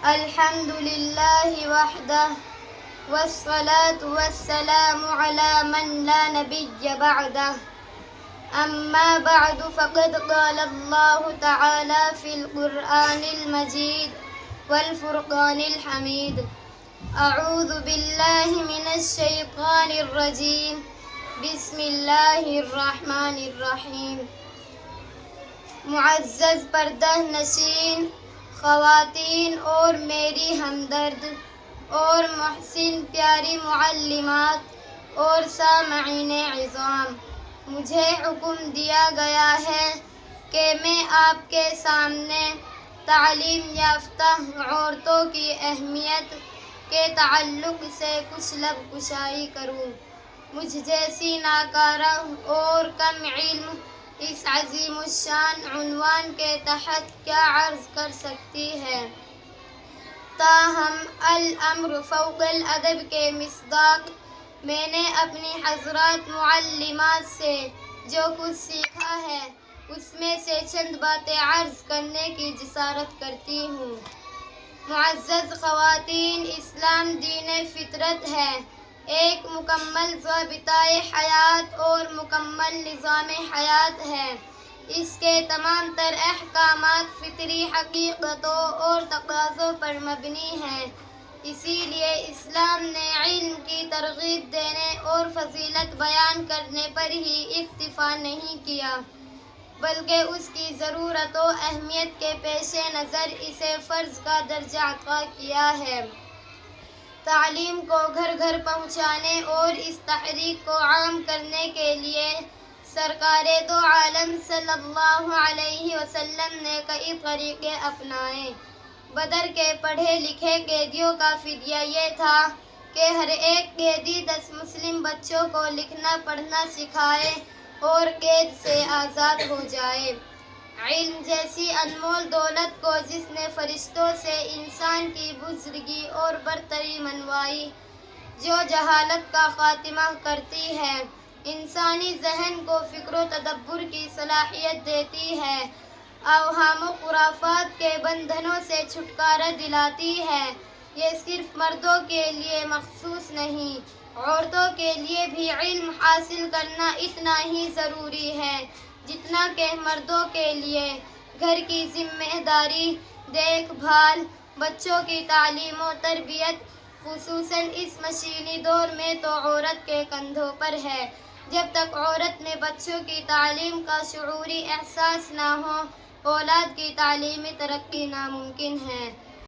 الحمد لله وحده والصلاة والسلام على من لا نبي بعده أما بعد فقد قال الله تعالى في القرآن المجيد والفرقان الحميد أعوذ بالله من الشيطان الرجيم بسم الله الرحمن الرحیم. معزز پردہ نشین خواتین اور میری ہمدرد اور محسن پیاری معلمات اور سامعین عظام، مجھے حکم دیا گیا ہے کہ میں آپ کے سامنے تعلیم یافتہ عورتوں کی اہمیت کے تعلق سے کچھ لب کشائی کروں. مجھ جیسی ناکارہ اور کم علم اس عظیم الشان عنوان کے تحت کیا عرض کر سکتی ہے؟ تاہم الامر فوق الادب کے مصداق میں نے اپنی حضرات معلمات سے جو کچھ سیکھا ہے اس میں سے چند باتیں عرض کرنے کی جسارت کرتی ہوں. معزز خواتین، اسلام دین فطرت ہے، ایک مکمل ضابطۂ حیات اور مکمل نظام حیات ہے. اس کے تمام تر احکامات فطری حقیقتوں اور تقاضوں پر مبنی ہیں. اسی لیے اسلام نے علم کی ترغیب دینے اور فضیلت بیان کرنے پر ہی اکتفا نہیں کیا، بلکہ اس کی ضرورت و اہمیت کے پیش نظر اسے فرض کا درجہ عطا کیا ہے. تعلیم کو گھر گھر پہنچانے اور اس تحریک کو عام کرنے کے لیے سرکار دو عالم صلی اللہ علیہ وسلم نے کئی طریقے اپنائے. بدر کے پڑھے لکھے قیدیوں کا فدیہ یہ تھا کہ ہر ایک قیدی 10 مسلم بچوں کو لکھنا پڑھنا سکھائے اور قید سے آزاد ہو جائے. علم جیسی انمول دولت کو جس نے فرشتوں سے انسان کی بزرگی اور برتری منوائی، جو جہالت کا خاتمہ کرتی ہے، انسانی ذہن کو فکر و تدبر کی صلاحیت دیتی ہے، اوہام و خرافات کے بندھنوں سے چھٹکارا دلاتی ہے، یہ صرف مردوں کے لیے مخصوص نہیں، عورتوں کے لیے بھی علم حاصل کرنا اتنا ہی ضروری ہے جتنا کہ مردوں کے لیے. گھر کی ذمہ داری، دیکھ بھال، بچوں کی تعلیم و تربیت خصوصاً اس مشینی دور میں تو عورت کے کندھوں پر ہے. جب تک عورت میں بچوں کی تعلیم کا شعوری احساس نہ ہو، اولاد کی تعلیمی ترقی ناممکن ہے.